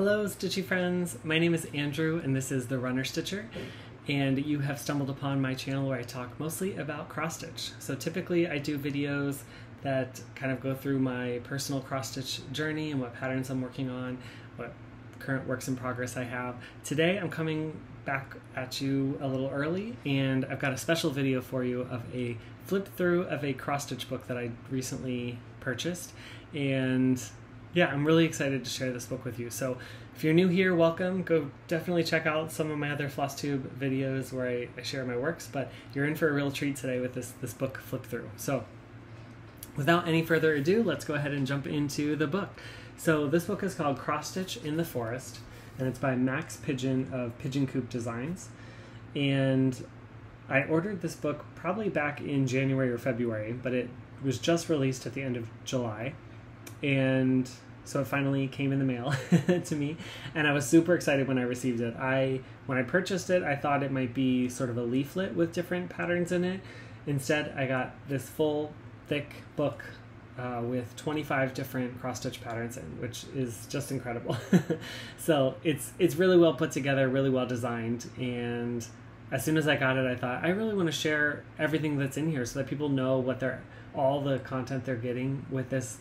Hello Stitchy friends, my name is Andrew and this is the Runner Stitcher, and you have stumbled upon my channel where I talk mostly about cross stitch. So typically I do videos that kind of go through my personal cross stitch journey and what patterns I'm working on, what current works in progress I have. Today I'm coming back at you a little early and I've got a special video for you of a flip through of a cross stitch book that I recently purchased, and yeah, I'm really excited to share this book with you. So if you're new here, welcome. Go definitely check out some of my other Flosstube videos where I share my works, but you're in for a real treat today with this book flip through. So without any further ado, let's go ahead and jump into the book. So this book is called Cross Stitch in the Forest, and it's by Max Pigeon of Pigeon Coop Designs. And I ordered this book probably back in January or February, but it was just released at the end of July. And so it finally came in the mail to me, and I was super excited when I received it. When I purchased it, I thought it might be sort of a leaflet with different patterns in it. Instead, I got this full, thick book with 25 different cross-stitch patterns in, which is just incredible. So it's really well put together, really well designed, and as soon as I got it, I thought, I really want to share everything that's in here so that people know what all the content they're getting with this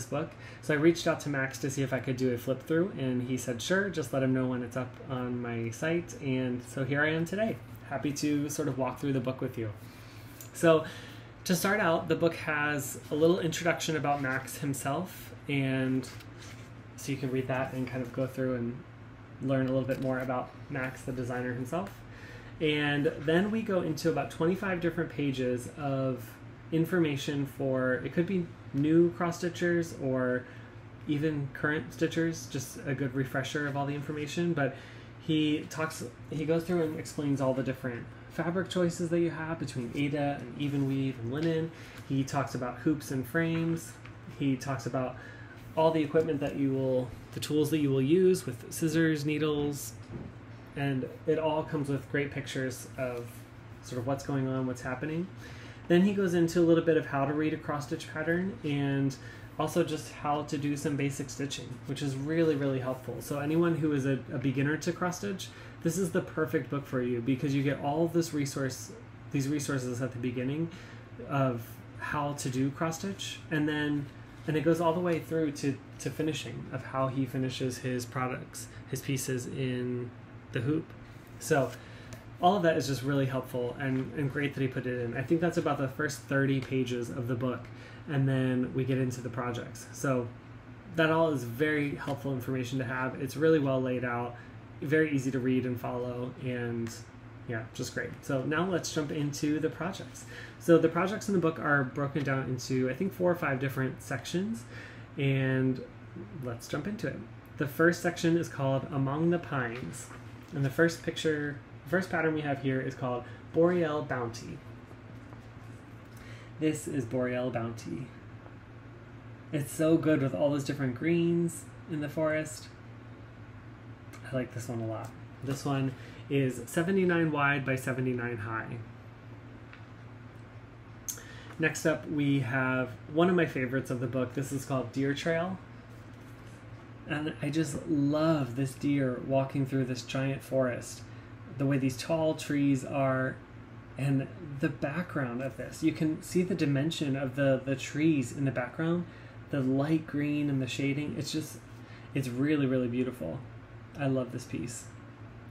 book. So I reached out to Max to see if I could do a flip through, and he said sure, just let him know when it's up on my site. And so here I am today, happy to sort of walk through the book with you. So to start out, the book has a little introduction about Max himself, and so you can read that and kind of go through and learn a little bit more about Max, the designer himself. And then we go into about 25 different pages of information for, it could be new cross stitchers or even current stitchers, just a good refresher of all the information. But he goes through and explains all the different fabric choices that you have between Aida and even weave and linen. He talks about hoops and frames. He talks about all the equipment the tools that you will use with scissors, needles, and it all comes with great pictures of sort of what's going on, what's happening. Then he goes into a little bit of how to read a cross-stitch pattern and also just how to do some basic stitching, which is really, really helpful. So anyone who is a beginner to cross-stitch, this is the perfect book for you because you get all of these resources at the beginning of how to do cross-stitch, and it goes all the way through to finishing, of how he finishes his products, his pieces in the hoop. So all of that is just really helpful and great that he put it in. I think that's about the first 30 pages of the book, and then we get into the projects. So that all is very helpful information to have. It's really well laid out, very easy to read and follow, and yeah, just great. So now let's jump into the projects. So the projects in the book are broken down into, I think, 4 or 5 different sections, and let's jump into it. The first section is called Among the Pines, and the first pattern we have here is called Boreal Bounty. This is Boreal Bounty. It's so good with all those different greens in the forest. I like this one a lot. This one is 79 wide by 79 high. Next up we have one of my favorites of the book. This is called Deer Trail. And I just love this deer walking through this giant forest. The way these tall trees are, and the background of this. You can see the dimension of the trees in the background, the light green and the shading. It's really, really beautiful. I love this piece.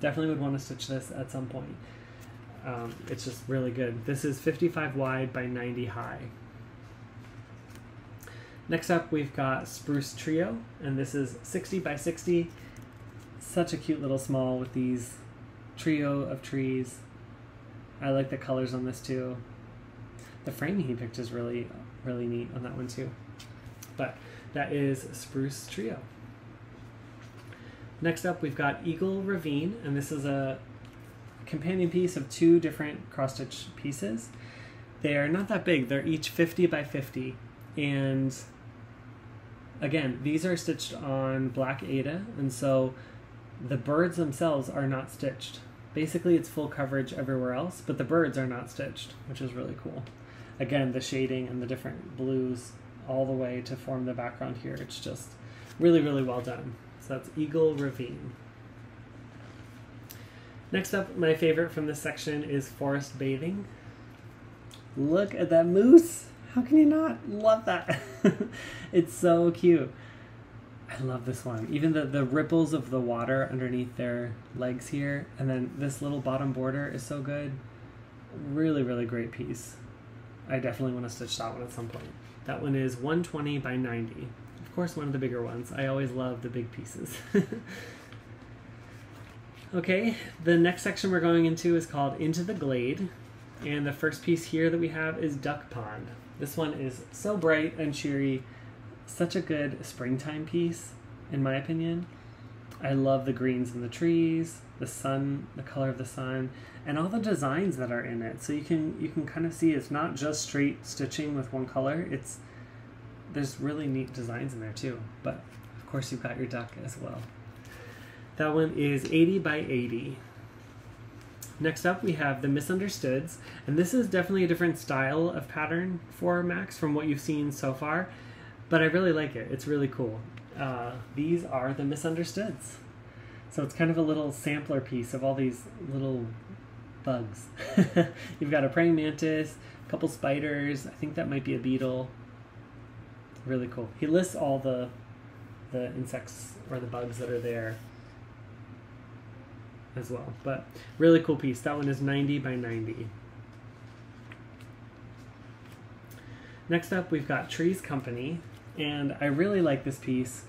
Definitely would want to stitch this at some point. It's just really good. This is 55 wide by 90 high. Next up we've got Spruce Trio, and this is 60 by 60. Such a cute little small with these trio of trees. I like the colors on this too. The framing he picked is really, really neat on that one too. But that is Spruce Trio. Next up we've got Eagle Ravine, and this is a companion piece of 2 different cross-stitch pieces. They're not that big, they're each 50 by 50, and again, these are stitched on black Aida, and so the birds themselves are not stitched. Basically it's full coverage everywhere else, but the birds are not stitched, which is really cool. Again, the shading and the different blues all the way to form the background here, it's just really, really well done. So So that's Eagle Ravine. Next up, my favorite from this section is Forest Bathing. Look at that moose. How can you not love that? It's so cute. I love this one. Even the ripples of the water underneath their legs here. And then this little bottom border is so good. Really, really great piece. I definitely want to stitch that one at some point. That one is 120 by 90. Of course, one of the bigger ones. I always love the big pieces. Okay, the next section we're going into is called Into the Glade. And the first piece here that we have is Duck Pond. This one is so bright and cheery. Such a good springtime piece, in my opinion. I love the greens in the trees, the sun, the color of the sun, and all the designs that are in it. So you can kind of see it's not just straight stitching with one color. There's really neat designs in there too. But of course you've got your duck as well. That one is 80 by 80. Next up we have the Misunderstoods, and this is definitely a different style of pattern for Max from what you've seen so far, but I really like it. It's really cool. These are the Misunderstoods. So it's kind of a little sampler piece of all these little bugs. You've got a praying mantis, a couple spiders, I think that might be a beetle. Really cool. He lists all the insects or the bugs that are there as well, but really cool piece. That one is 90 by 90. Next up we've got Trees Company, and I really like this piece.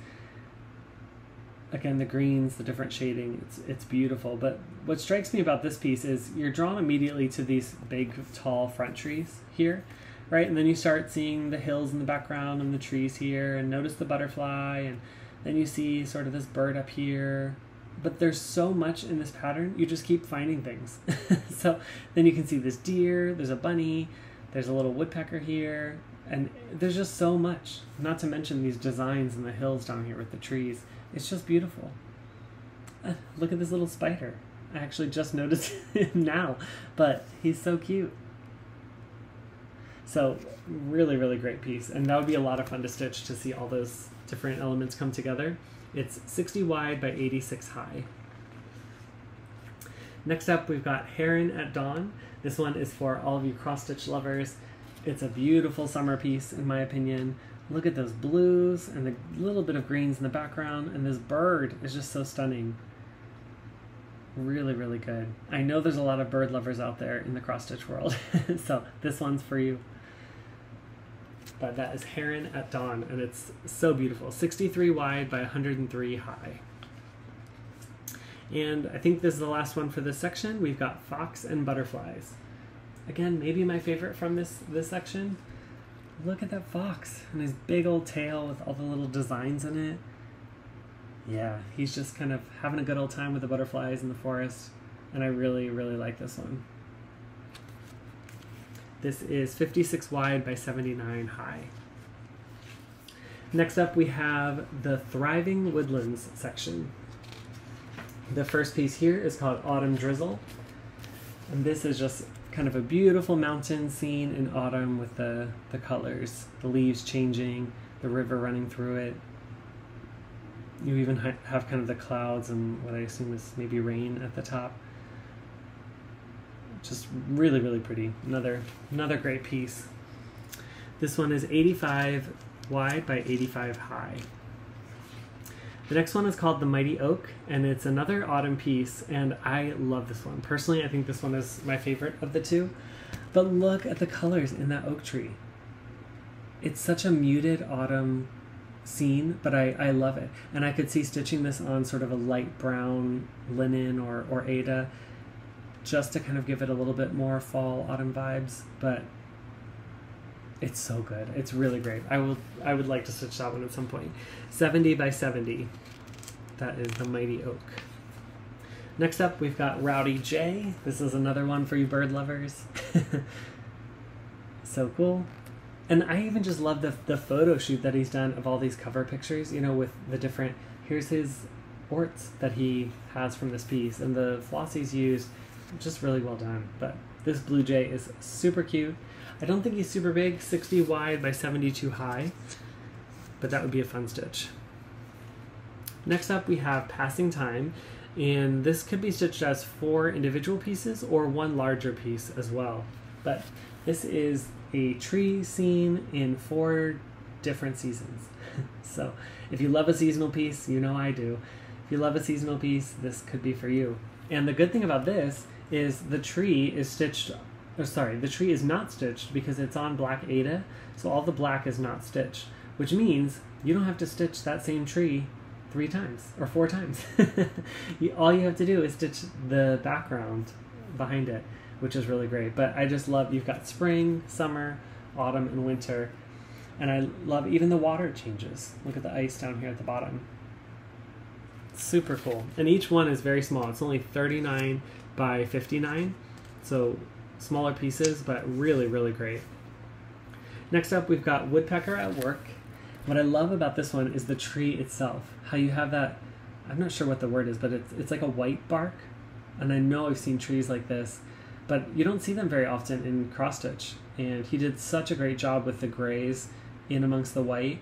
Again, the greens, the different shading, it's beautiful, but what strikes me about this piece is you're drawn immediately to these big tall front trees here, right? And then you start seeing the hills in the background and the trees here, and notice the butterfly, and then you see sort of this bird up here. But there's so much in this pattern, you just keep finding things. So then you can see this deer, there's a bunny, there's a little woodpecker here, and there's just so much. Not to mention these designs in the hills down here with the trees. It's just beautiful. Look at this little spider. I actually just noticed him now, but he's so cute. So really, really great piece. And that would be a lot of fun to stitch, to see all those different elements come together. It's 60 wide by 86 high. Next up, we've got Heron at Dawn. This one is for all of you cross-stitch lovers. It's a beautiful summer piece, in my opinion. Look at those blues and the little bit of greens in the background, and this bird is just so stunning. Really, really good. I know there's a lot of bird lovers out there in the cross-stitch world, so this one's for you. But that is Heron at Dawn, and it's so beautiful. 63 wide by 103 high. And I think this is the last one for this section. We've got Fox and Butterflies. Again, maybe my favorite from this section. Look at that fox and his big old tail with all the little designs in it. Yeah, he's just kind of having a good old time with the butterflies in the forest, and I really, really like this one. This is 56 wide by 79 high. Next up we have the Thriving Woodlands section. The first piece here is called Autumn Drizzle, and this is just kind of a beautiful mountain scene in autumn with the colors, the leaves changing, the river running through it. You even have kind of the clouds and what I assume is maybe rain at the top. Just really, really pretty. Another great piece. This one is 85 wide by 85 high. The next one is called The Mighty Oak, and it's another autumn piece, and I love this one. Personally, I think this one is my favorite of the two. But look at the colors in that oak tree. It's such a muted autumn scene, but I love it. And I could see stitching this on sort of a light brown linen or Aida, just to kind of give it a little bit more fall autumn vibes, but it's so good. It's really great. I would like to stitch that one at some point. 70 by 70. That is the Mighty Oak. Next up, we've got Rowdy J. This is another one for you bird lovers. So cool. And I even just love the photo shoot that he's done of all these cover pictures, you know, with the different, here's his orts that he has from this piece, and the floss he's used, just really well done. But this blue jay is super cute. I don't think he's super big, 60 wide by 72 high, but that would be a fun stitch. Next up we have Passing Time, and this could be stitched as 4 individual pieces or one larger piece as well. But this is a tree scene in 4 different seasons. So if you love a seasonal piece, you know I do. If you love a seasonal piece, this could be for you. And the good thing about this is the tree is stitched, or sorry, the tree is not stitched because it's on black Aida, so all the black is not stitched, which means you don't have to stitch that same tree 3 times or 4 times. All you have to do is stitch the background behind it, which is really great. But I just love, you've got spring, summer, autumn, and winter. And I love even the water changes. Look at the ice down here at the bottom. Super cool. And each one is very small. It's only 39 by 59. So smaller pieces, but really, really great. Next up, we've got Woodpecker at Work. What I love about this one is the tree itself. How you have that, I'm not sure what the word is, but it's like a white bark. And I know I've seen trees like this, but you don't see them very often in cross stitch. And he did such a great job with the grays in amongst the white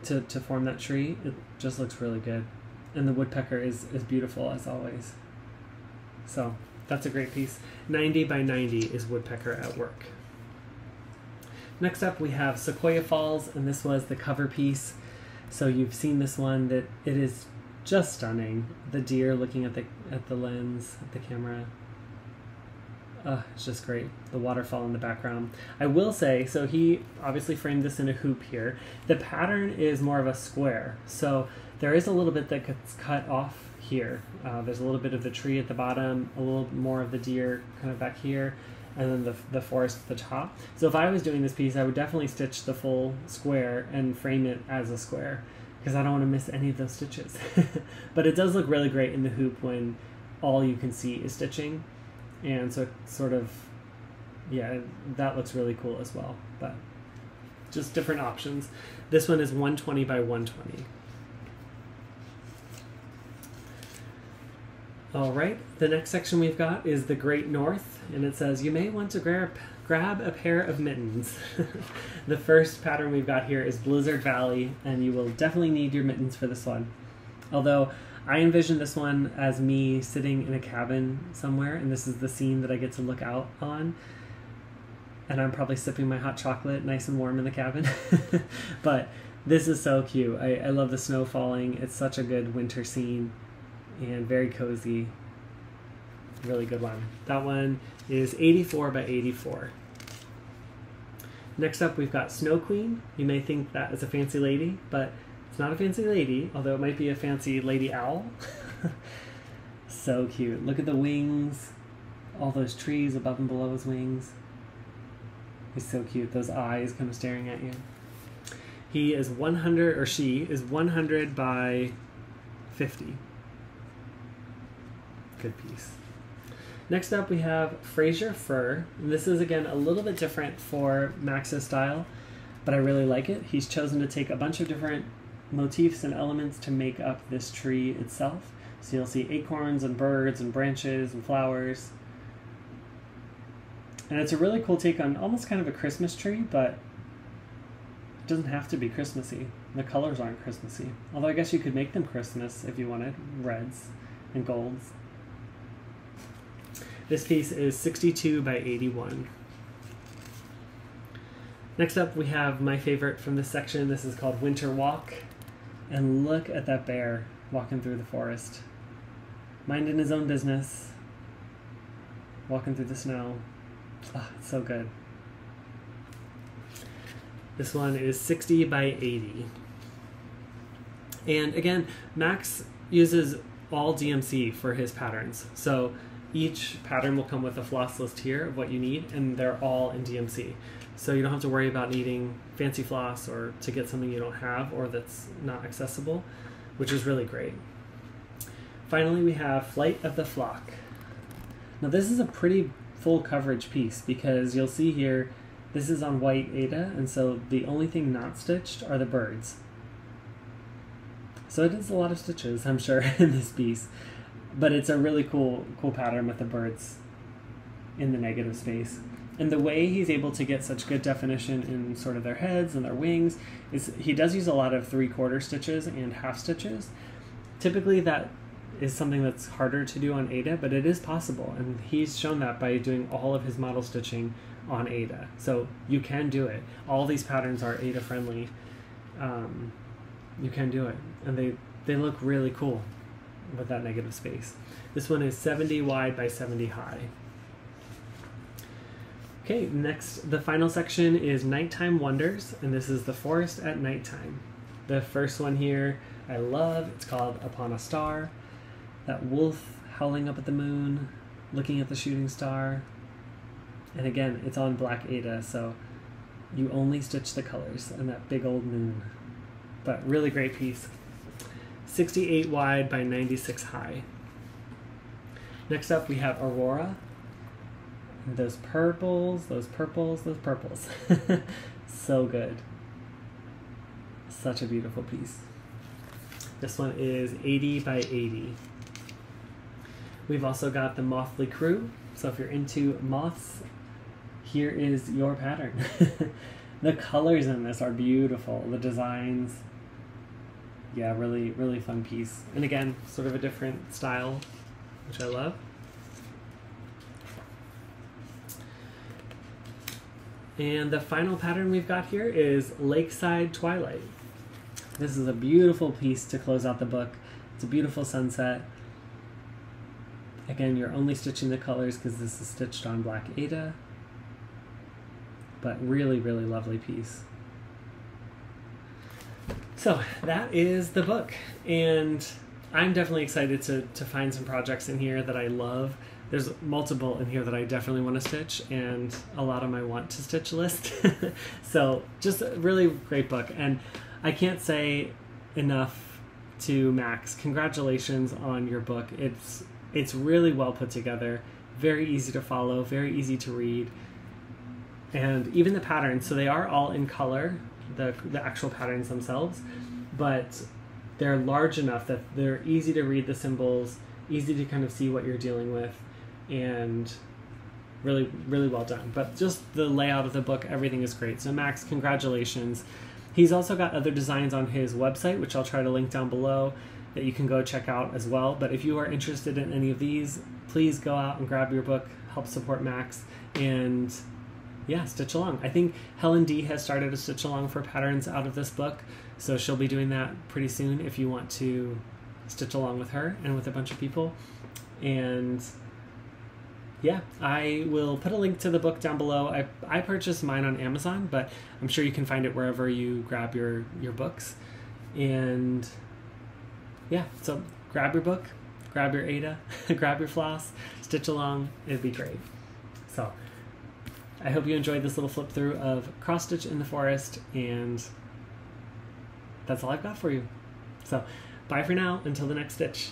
to form that tree. It just looks really good. And the woodpecker is beautiful as always. So that's a great piece. 90 by 90 is Woodpecker at Work. Next up we have Sequoia Falls, and this was the cover piece. So you've seen this one, that it is just stunning. The deer looking at the lens, at the camera. It's just great. The waterfall in the background. I will say, so he obviously framed this in a hoop here. The pattern is more of a square. So there is a little bit that gets cut off here. There's a little bit of the tree at the bottom, a little more of the deer kind of back here, and then the forest at the top. So if I was doing this piece, I would definitely stitch the full square and frame it as a square, because I don't want to miss any of those stitches. But it does look really great in the hoop when all you can see is stitching. And so it sort of, yeah, that looks really cool as well. But just different options. This one is 120 by 120. All right, the next section we've got is the Great North, and it says, you may want to grab a pair of mittens. The first pattern we've got here is Blizzard Valley, and you will definitely need your mittens for this one. Although I envision this one as me sitting in a cabin somewhere, and this is the scene that I get to look out on. And I'm probably sipping my hot chocolate nice and warm in the cabin. But this is so cute. I love the snow falling. It's such a good winter scene and very cozy. Really good one. That one is 84 by 84. Next up we've got Snow Queen. You may think that is a fancy lady, but it's not a fancy lady, although it might be a fancy lady owl. So cute. Look at the wings, all those trees above and below his wings. He's so cute. Those eyes kind of staring at you. He is 100, or she is 100 by 50. Good piece. Next up we have Fraser Fur. And this is again a little bit different for Max's style, but I really like it. He's chosen to take a bunch of different motifs and elements to make up this tree itself. So you'll see acorns and birds and branches and flowers. And it's a really cool take on almost kind of a Christmas tree, but it doesn't have to be Christmassy. The colors aren't Christmassy. Although I guess you could make them Christmas if you wanted, reds and golds. This piece is 62 by 81. Next up we have my favorite from this section. This is called Winter Walk. And look at that bear walking through the forest. Minding his own business. Walking through the snow. Ah, it's so good. This one is 60 by 80. And again, Max uses all DMC for his patterns. So each pattern will come with a floss list here of what you need, and they're all in DMC. So you don't have to worry about needing fancy floss or to get something you don't have or that's not accessible, which is really great. Finally, we have Flight of the Flock. Now this is a pretty full coverage piece because you'll see here, this is on white Aida, and so the only thing not stitched are the birds. So it is a lot of stitches, I'm sure, in this piece. But it's a really cool pattern with the birds in the negative space. And the way he's able to get such good definition in sort of their heads and their wings is he does use a lot of 3/4 stitches and half stitches. Typically that is something that's harder to do on Ada, but it is possible, and he's shown that by doing all of his model stitching on Ada. So you can do it. All these patterns are Ada friendly. You can do it, and they look really cool with that negative space. This one is 70 wide by 70 high. Okay, next, the final section is Nighttime Wonders, and this is the forest at nighttime. The first one here I love. It's called Upon a Star. That wolf howling up at the moon, looking at the shooting star. And again, it's on black Ada, so you only stitch the colors and that big old moon. But really great piece. 68 wide by 96 high. Next up we have Aurora. And those purples, those purples, those purples. So good. Such a beautiful piece. This one is 80 by 80. We've also got the Mothly Crew. So if you're into moths, here is your pattern. The colors in this are beautiful. The designs, yeah, really, really fun piece. And again, sort of a different style, which I love. And the final pattern we've got here is Lakeside Twilight. This is a beautiful piece to close out the book. It's a beautiful sunset. Again, you're only stitching the colors because this is stitched on black Ada. But really, really lovely piece. So that is the book. And I'm definitely excited to find some projects in here that I love. There's multiple in here that I definitely want to stitch, and a lot on my want to stitch list. So just a really great book. And I can't say enough to Max. Congratulations on your book. It's really well put together, very easy to follow, very easy to read. And even the patterns, so they are all in color, the actual patterns themselves, but they're large enough that they're easy to read the symbols, easy to kind of see what you're dealing with, and really, really well done. But just the layout of the book, everything is great. So Max, congratulations. He's also got other designs on his website, which I'll try to link down below, that you can go check out as well. But if you are interested in any of these, please go out and grab your book, help support Max, and yeah, stitch along. I think Helen D has started a stitch along for patterns out of this book, so she'll be doing that pretty soon if you want to stitch along with her and with a bunch of people. And yeah, I will put a link to the book down below. I purchased mine on Amazon, but I'm sure you can find it wherever you grab your books. And yeah, so grab your book, grab your Ada, grab your floss, stitch along, it'd be great. So I hope you enjoyed this little flip through of cross stitch in the forest, and that's all I've got for you. So bye for now until the next stitch.